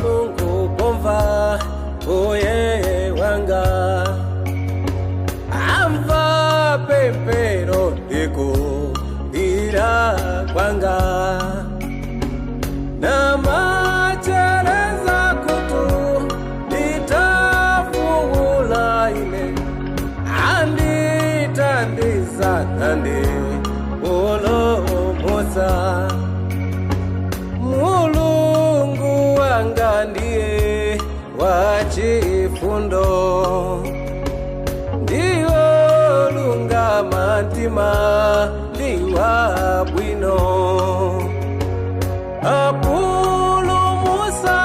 Mungu pomva uye wanga amva pempero iku ira kwanga na macheleza kutu nitafuula ile anditandiza nandi ulomusa Mulungu wanga ndiye wachifundo ndiwo lungama ntima ndiwa bwino apulumusa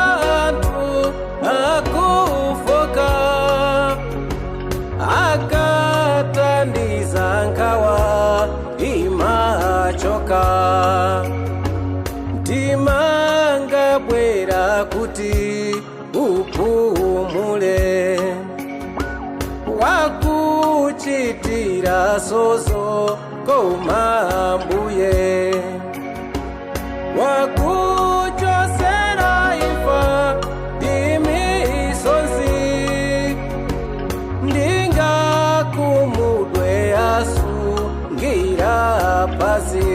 antu akufoka akatandiza nkawa imachoka Timanga bwera kuti upumule wakuchitira sozo koma mbuye wakuchosera ifa imisozi ndinga kumudwe asungira pasi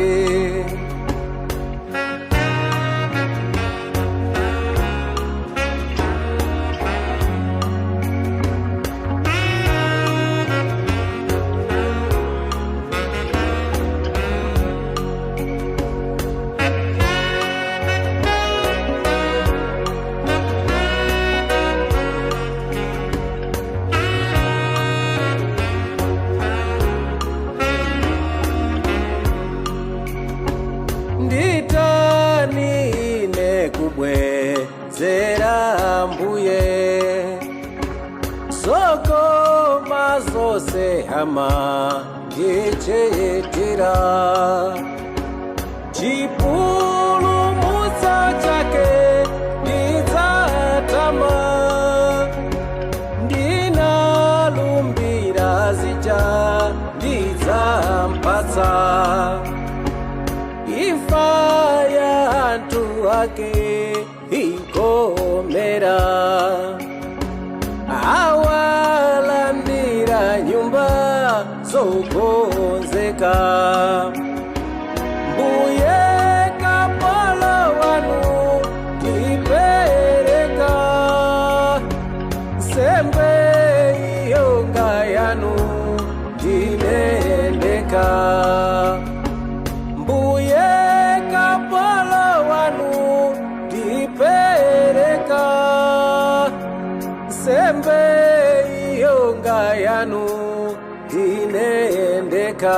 kubwezera mbuye soko mazose hama ngichetera chipulumutso chake nizatama ndinalumbira zija nizampatsa ifa ya antu ake ikomera awalandira nyumba zokonzeka mbuye kapolo wanu tipereka sembe yonga yanu dinendeka mbuye kapolo wanu tipereka sembe yonga yanu dinendeka